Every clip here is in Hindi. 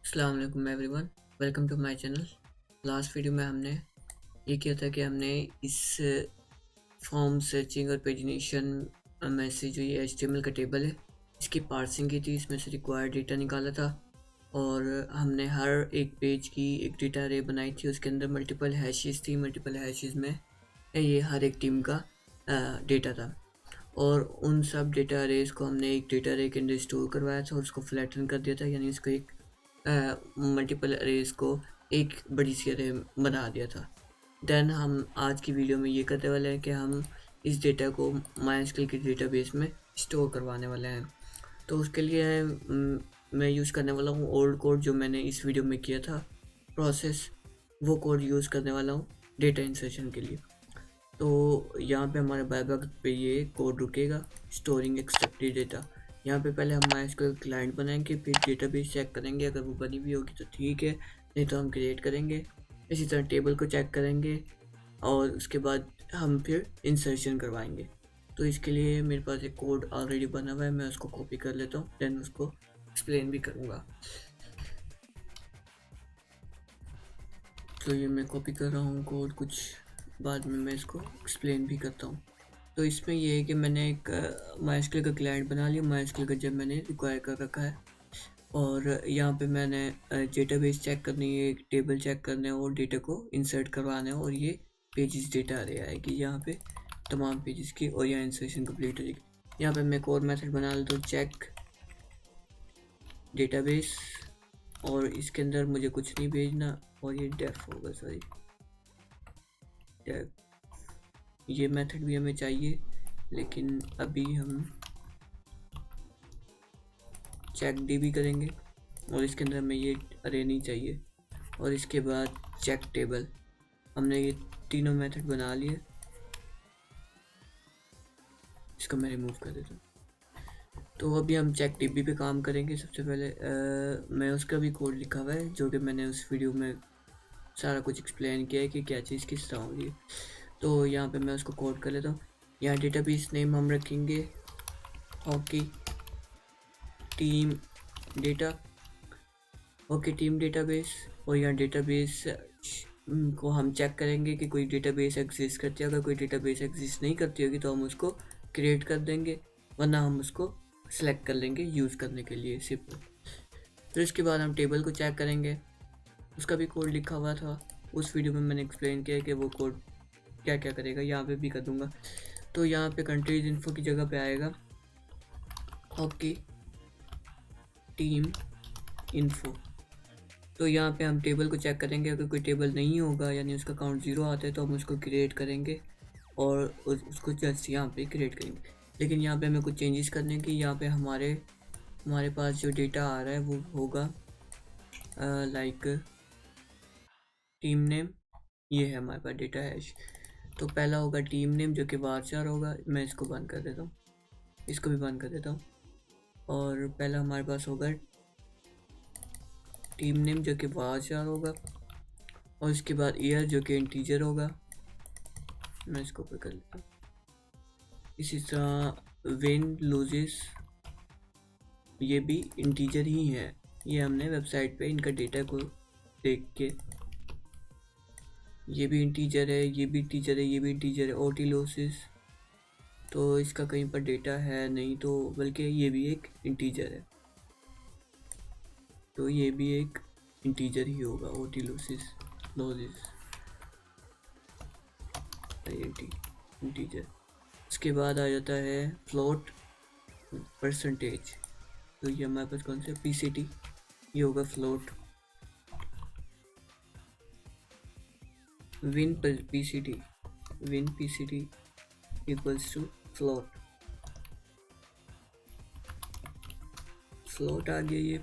अस्सलाम वालेकुम everyone, welcome to my channel. Last video में हमने ये किया था कि हमने इस फॉर्म सर्चिंग और पेजिनेशन में से जो ये HTML का टेबल है इसकी पार्सिंग की थी, इसमें से रिक्वायर्ड डेटा निकाला था और हमने हर एक पेज की एक डेटा अरे बनाई थी। उसके अंदर मल्टीपल हैशेस थी, मल्टीपल हैशेस में ये हर एक टीम का डेटा था और उन सब डेटा अरेज को हमने एक डेटा अरे के अंदर स्टोर करवाया था और उसको फ्लैटन कर दिया था, यानी इसको एक मल्टीपल अरेज को एक बड़ी सी अरे बना दिया था। देन हम आज की वीडियो में ये करने वाले हैं कि हम इस डेटा को MySQL के डेटाबेस में स्टोर करवाने वाले हैं। तो उसके लिए मैं यूज़ करने वाला हूँ ओल्ड कोड जो मैंने इस वीडियो में किया था प्रोसेस, वो कोड यूज़ करने वाला हूँ डेटा इंसर्शन के लिए। तो यहाँ पे हमारे बाय वक्त पे ये कोड रुकेगा, स्टोरिंग एक्सट्रैक्टेड डेटा। यहाँ पे पहले हम MySQL क्लाइंट बनाएंगे, फिर डेटाबेस चेक करेंगे, अगर वो बनी हुई होगी तो ठीक है, नहीं तो हम क्रिएट करेंगे। इसी तरह टेबल को चेक करेंगे और उसके बाद हम फिर इंसर्शन करवाएंगे। तो इसके लिए मेरे पास एक कोड ऑलरेडी बना हुआ है, मैं उसको कॉपी कर लेता हूँ, देन उसको एक्सप्लेन भी करूँगा। तो ये मैं कॉपी कर रहा हूँ कोड, कुछ बाद में मैं इसको एक्सप्लेन भी करता हूँ। तो इसमें ये है कि मैंने एक MySQL का क्लाइंट बना लिया, MySQL का जब मैंने रिक्वायर कर रखा है और यहाँ पे मैंने डेटाबेस चेक करनी है, एक टेबल चेक करना है और डेटा को इंसर्ट करवाना है और ये पेजेस डेटा आ रहा है कि यहाँ पे तमाम पेजेस की, और यहाँ इंसर्शन कंप्लीट हो जाएगी। यहाँ पे मैं एक और मेथड बना लेता हूँ, चेक डेटाबेस, और इसके अंदर मुझे कुछ नहीं भेजना और ये डेफ होगा, सॉरी डेफ। ये मेथड भी हमें चाहिए लेकिन अभी हम चेक DB करेंगे और इसके अंदर हमें ये अरे नहीं चाहिए। और इसके बाद चेक टेबल, हमने ये तीनों मेथड बना लिए, इसको मैं रिमूव कर देता हूँ। तो अभी हम चेक DB पे काम करेंगे। सबसे पहले मैं उसका भी कोड लिखा हुआ है जो कि मैंने उस वीडियो में सारा कुछ एक्सप्लेन किया है कि क्या चीज़ किस तरह होगी। तो यहाँ पे मैं उसको कोड कर लेता हूँ। यहाँ डेटाबेस नेम हम रखेंगे hockey team data, okay team database, और यहाँ डेटाबेस को हम चेक करेंगे कि कोई डेटाबेस एग्जिस्ट करती है। अगर कोई डेटाबेस एग्जिस्ट नहीं करती होगी तो हम उसको क्रिएट कर देंगे, वरना हम उसको सेलेक्ट कर लेंगे यूज़ करने के लिए सिर्फ। तो इसके बाद हम टेबल को चेक करेंगे, उसका भी कोड लिखा हुआ था, उस वीडियो में मैंने एक्सप्लेन किया कि वो कोड क्या क्या करेगा, यहाँ पे भी कर दूँगा। तो यहाँ पे कंट्रीज इन्फो की जगह पे आएगा हॉकी टीम इन्फो। तो यहाँ पे हम टेबल को चेक करेंगे, अगर कोई टेबल नहीं होगा यानी उसका काउंट 0 आता है तो हम उसको क्रिएट करेंगे और उसको जस्ट यहाँ पे क्रिएट करेंगे। लेकिन यहाँ पे हमें कुछ चेंजेस करने की, यहाँ पे हमारे पास जो डेटा आ रहा है वो होगा लाइक टीम नेम, ये है हमारे पास डेटा हैश। तो पहला होगा टीम नेम जो कि वारचार होगा, मैं इसको बंद कर देता हूँ, इसको भी बंद कर देता हूँ। और पहला हमारे पास होगा टीम नेम जो कि वारचार होगा, और इसके बाद ईयर जो कि इंटीजर होगा, मैं इसको ऊपर कर लेता हूँ। इसी तरह विन लूजेस, ये भी इंटीजर ही है, ये हमने वेबसाइट पे इनका डेटा को देख के, ये भी इंटीजर है, ये भी इंटीजर है, ये भी इंटीजर है। ओटी लॉसेस तो इसका कहीं पर डेटा है नहीं, तो बल्कि ये भी एक इंटीजर है, तो ये भी एक इंटीजर ही होगा, ओटी लॉसेस इंटीजर। उसके बाद आ जाता है फ्लोट परसेंटेज, तो ये हमारे पास कौन सा PCT, ये होगा float. Win PCT equals to float आ गया ये।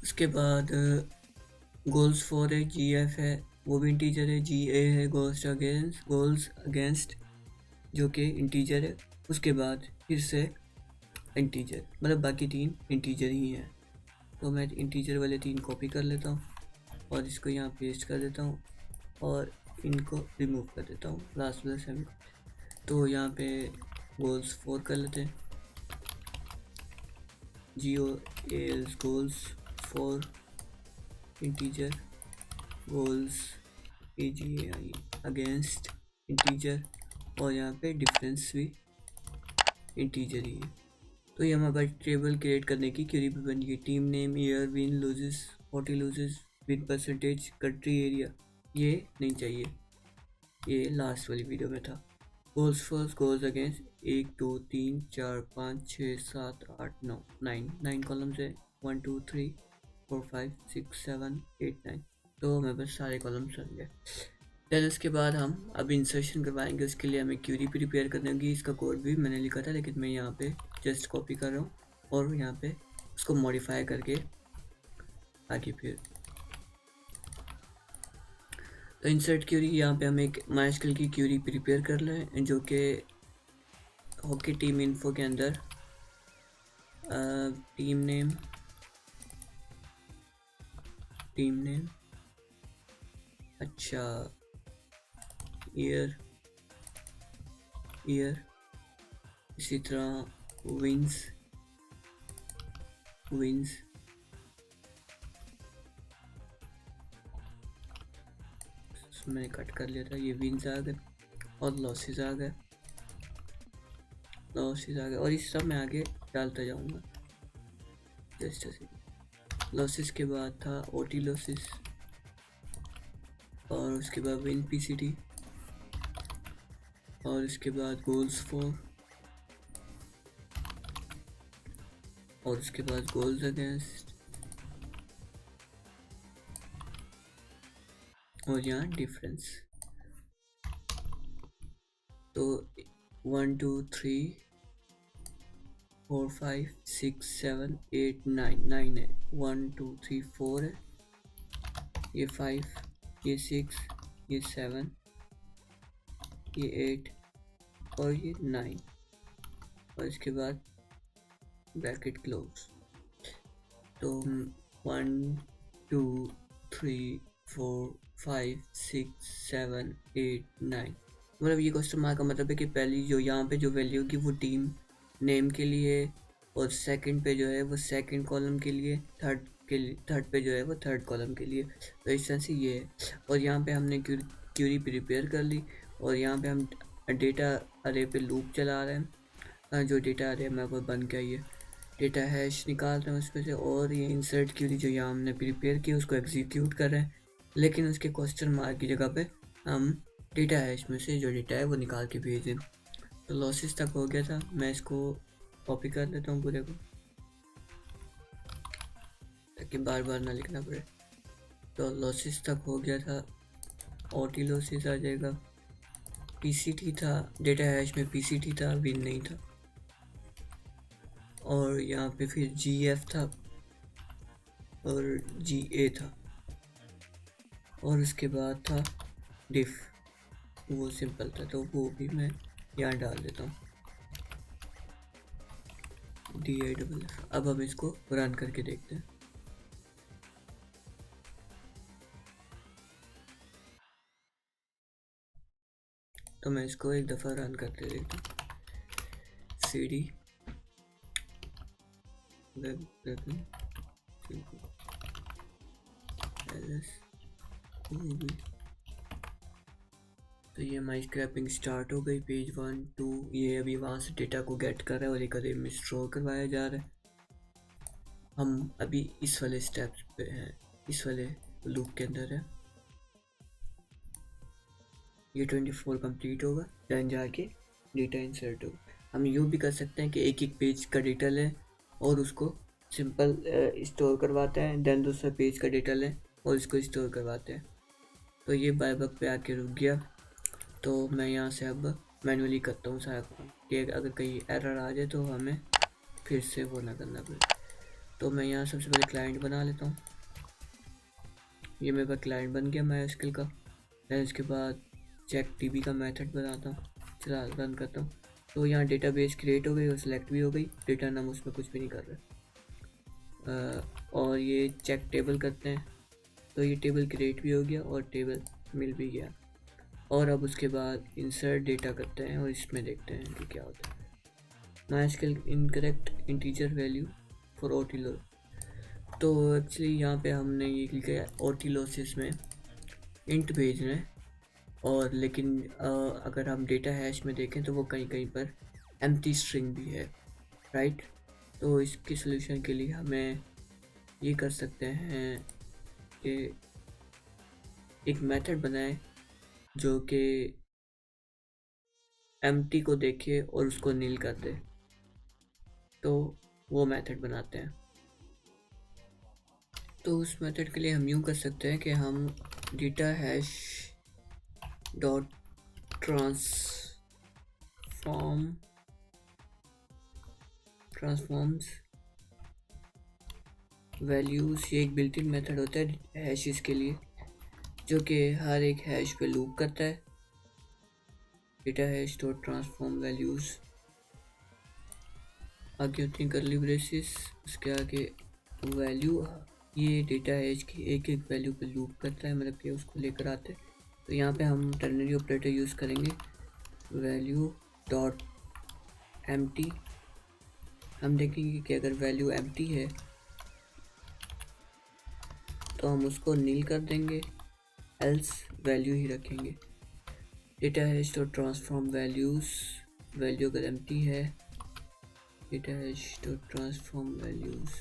उसके बाद गोल्स फॉर है, GF है, वो भी इंटीजर है। GA है गोल्स अगेंस्ट जो कि इंटीजर है। उसके बाद फिर से इंटीजर, मतलब बाकी तीन इंटीजर ही हैं। तो मैं इंटीजर वाले तीन कॉपी कर लेता हूँ और इसको यहाँ पेस्ट कर देता हूँ और इनको रिमूव कर देता हूँ लास्ट वाला सेमी। तो यहाँ पे गोल्स 4 कर लेते हैं, GOALS goals 4 integer goals AGAI against integer, और यहाँ पे डिफरेंस भी इंटीजर ही है। तो ये हमारे पास टेबल क्रिएट करने की क्वेरी भी बन गई। Team name, year, win loses, 40 loses, win percentage, country area, ये नहीं चाहिए, ये लास्ट वाली वीडियो में था। Goals first, goals against, 1 2 3 4 5 6 7 8 9 9 columns है, 1 2 3 4 5 6 7 8 9, तो हमें बस सारे कॉलम्स चल गए। देन उसके बाद हम अब इंसर्शन करवाएंगे, उसके लिए हमें क्यूरी प्रिपेयर करनी होगी। इसका कोड भी मैंने लिखा था, लेकिन मैं यहाँ पे जस्ट कॉपी कर रहा हूँ और यहाँ पे उसको मॉडिफाई करके आगे फिर तो इंसर्ट क्यूरी, यहाँ पे हम एक माइस्क्ल की क्यूरी प्रिपेयर कर लें जो कि हॉकी टीम इन्फो के अंदर टीम नेम अच्छा ईयर इसी तरह विंस मैंने कट कर लिया था, ये विंस आ गए और लॉसेस आ गए और इस सब मैं आगे डालता जाऊंगा। जस्ट लॉसेस के बाद था ओटी लॉसेस, और उसके बाद विन PCT, और उसके बाद गोल्स फॉर, और उसके बाद गोल्स अगेंस्ट, और यहाँ डिफरेंस। तो 1 2 3 4 5 6 7 8 9 है, 1 2 3 4 है, ये 5, ये 6, ये 7, ये 8 और ये 9, और इसके बाद ब्रैकेट क्लोज। तो 1 2 3 4 5 6 7 8 9, मतलब ये क्वेश्चन मार्क का मतलब है कि पहली जो यहाँ पे जो वैल्यू होगी वो टीम नेम के लिए, और सेकंड पे जो है वो सेकंड कॉलम के लिए, थर्ड पे जो है वो थर्ड कॉलम के लिए। तो इस तरह से ये है, और यहाँ पे हमने क्यूरी प्रिपेयर कर ली, और यहाँ पे हम डेटा अरे पे लूप चला रहे हैं। जो डेटा अरे मेरे को बन गया, ये डेटा हैश निकाल रहे हैं उसमें से, और ये इंसर्ट क्यूरी जो यहाँ हमने प्रिपेयर की उसको एग्जीक्यूट कर रहे हैं, लेकिन उसके क्वेश्चन मार्क की जगह पे हम डेटा हैश में से जो डेटा है वो निकाल के भेज दें। तो लॉसेस तक हो गया था, मैं इसको कॉपी कर लेता हूँ पूरे को ताकि बार बार ना लिखना पड़े। तो लॉसेस तक हो गया था, ओटी लॉसेस आ जाएगा, PCT था, डेटा हैश में PCT था, विन नहीं था, और यहाँ पे फिर GF था और GA था, और उसके बाद था डिफ, वो सिंपल था, तो वो भी मैं यहाँ डाल देता हूँ DIFF। अब हम इसको रन करके देखते हैं। तो मैं इसको एक दफ़ा रन करके देखता हूँ। CD वेब LS, तो ये हमारी स्क्रैपिंग स्टार्ट हो गई। पेज 1 2, ये अभी वहाँ से डेटा को गेट कर रहा है और एक अरे में स्टोर करवाया जा रहा है। हम अभी इस वाले स्टेप्स पे हैं, इस वाले लूप के अंदर है। ये 24 कंप्लीट होगा, देन जाके डेटा इंसर्ट होगा। हम यूँ भी कर सकते हैं कि एक एक पेज का डेटा लें और उसको सिंपल स्टोर करवाते हैं, देन दूसरा पेज का डेटा लें और इसको स्टोर करवाते हैं। तो ये बाय बग पे आके रुक गया, तो मैं यहाँ से अब मैनुअली करता हूँ सारा काम, कि अगर कहीं एरर आ जाए तो हमें फिर से वो ना करना पड़े। तो मैं यहाँ सबसे पहले क्लाइंट बना लेता हूँ। ये मेरे पास क्लाइंट बन गया MySQL का। फिर इसके बाद चेक DB का मेथड बनाता हूँ, चला रन करता हूँ। तो यहाँ डेटाबेस क्रिएट हो गई और सिलेक्ट भी हो गई, डेटा नाम उसमें कुछ भी नहीं कर रहा। और ये चेक टेबल करते हैं, तो ये टेबल क्रिएट भी हो गया और टेबल मिल भी गया। और अब उसके बाद इंसर्ट डेटा करते हैं और इसमें देखते हैं कि क्या होता है। MySQL incorrect integer value for OT तो एक्चुअली यहाँ पे हमने ये लिखा है ओटी लॉसेस में इंट भेजना है, और लेकिन अगर हम डेटा हैश में देखें तो वो कहीं कहीं पर एम्प्टी स्ट्रिंग भी है, राइट। तो इसके सलूशन के लिए हमें ये कर सकते हैं कि एक मेथड बनाए जो कि एम्प्टी को देखे और उसको नील कर दे। तो वो मेथड बनाते हैं। तो उस मेथड के लिए हम यूँ कर सकते हैं कि हम data hash dot transforms values, ये एक बिल्ट इन मेथड होता है हैशेस के लिए, जो कि हर एक हैश पे लूप करता है। Data hash dot transform values, आगे होती है कर्ली ब्रेसेस, उसके आगे वैल्यू, ये डेटा हैश की एक एक वैल्यू पे लूप करता है, मतलब कि उसको लेकर आते हैं। तो यहाँ पे हम टर्नरी ऑपरेटर यूज़ करेंगे, वैल्यू डॉट एम्प्टी। हम देखेंगे कि अगर वैल्यू एम्प्टी है तो हम उसको नील कर देंगे, एल्स वैल्यू ही रखेंगे। Data hash dot transform values, value अगर एम्प्टी है, data hash dot transform values,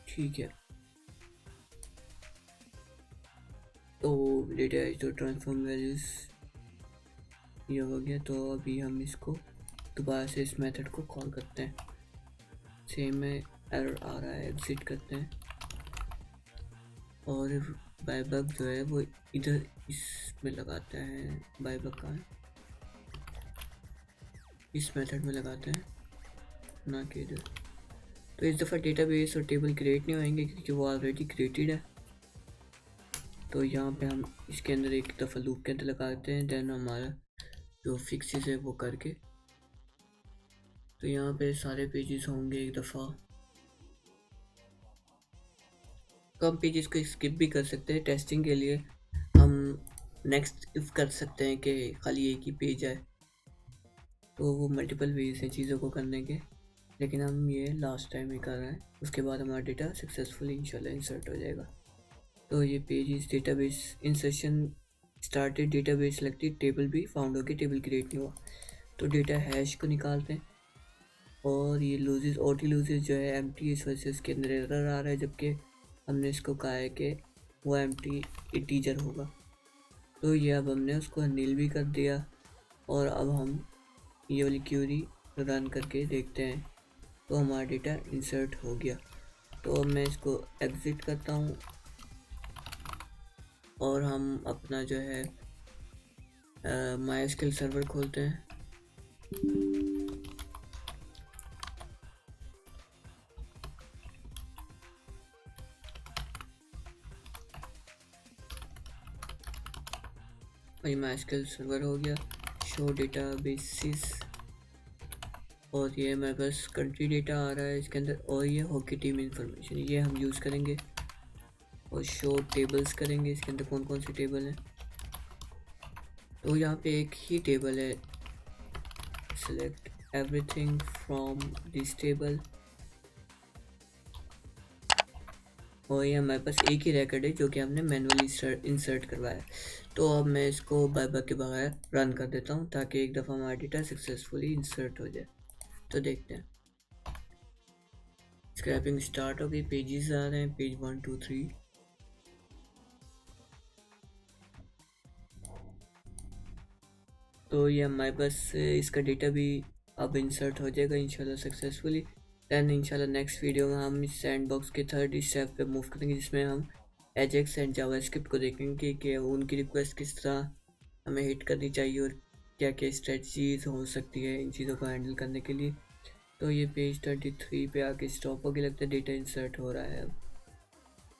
ठीक है। तो data hash dot transform values ये हो गया। तो अभी हम इसको दोबारा से इस मेथड को कॉल करते हैं। सेम में एरर आ रहा है, एग्जिट करते हैं, और बायबग जो है वो इधर इसमें लगाते हैं। बायबग कहाँ है? इस मेथड में लगाते हैं, ना कि इधर। तो इस दफ़ा डेटाबेस और टेबल क्रिएट नहीं होंगे क्योंकि वो ऑलरेडी क्रिएटेड है। तो यहाँ पे हम इसके अंदर एक दफ़ा लूप के अंदर लगाते हैं, देन हमारा जो फिक्सेस है वो करके। तो यहाँ पे सारे पेजेस होंगे एक दफ़ा। तो हम पेजेस को स्किप भी कर सकते हैं। टेस्टिंग के लिए हम नेक्स्ट इफ कर सकते हैं कि खाली एक ही पेज है। तो वो मल्टीपल वेज हैं चीज़ों को करने के, लेकिन हम ये लास्ट टाइम ही कर रहे हैं। उसके बाद हमारा डेटा सक्सेसफुली इंशाल्लाह इंसर्ट हो जाएगा। तो ये पेज इस डेटाबेस इंसर्शन स्टार्टेड, डेटाबेस लगती, टेबल भी फाउंड होगी, टेबल क्रिएट नहीं हुआ। तो डेटा हैश को निकालते हैं, और ये लूजेस, ओटी लूजेस जो है एम्प्टी, इस वजह से उसके अंदर एरर आ रहा है, जबकि हमने इसको कहा है कि वो एम्प्टी इंटीजर होगा। तो ये अब हमने उसको नील भी कर दिया, और अब हम ये वाली क्यूरी रन करके देखते हैं। तो हमारा डेटा इंसर्ट हो गया। तो अब मैं इसको एग्ज़िट करता हूँ, और हम अपना जो है MySQL सर्वर खोलते हैं। भाई MySQL सर्वर हो गया, शो डेटाबेसिस, और ये मेरे पास कंट्री डेटा आ रहा है इसके अंदर, और ये हॉकी टीम इंफॉर्मेशन, ये हम यूज़ करेंगे। और शो टेबल्स करेंगे, इसके अंदर कौन कौन से टेबल हैं। तो यहाँ पे एक ही टेबल है, select everything from this table, और ये हमारे पास एक ही रिकॉर्ड है जो कि हमने मैनुअली इंसर्ट करवाया। तो अब मैं इसको बाय के बगैर रन कर देता हूँ ताकि एक दफ़ा हमारा डेटा सक्सेसफुली इंसर्ट हो जाए। तो देखते हैं, स्क्रैपिंग स्टार्ट हो गई, पेजेस आ रहे हैं, पेज 1 2 3। तो ये हमारे पास इसका डेटा भी अब इंसर्ट हो जाएगा इंशाल्लाह सक्सेसफुली। दैन इंशाल्लाह नेक्स्ट वीडियो में हम इस सैंडबॉक्स के थर्ड स्टेप पे मूव करेंगे, जिसमें हम एजेक्स एंड जावास्क्रिप्ट को देखेंगे कि उनकी रिक्वेस्ट किस तरह हमें हिट करनी चाहिए और क्या क्या स्ट्रेटजीज हो सकती है इन चीज़ों को हैंडल करने के लिए। तो ये पेज 23 पे आके स्टॉप हो गया, लगता है डेटा इंसर्ट हो रहा है अब।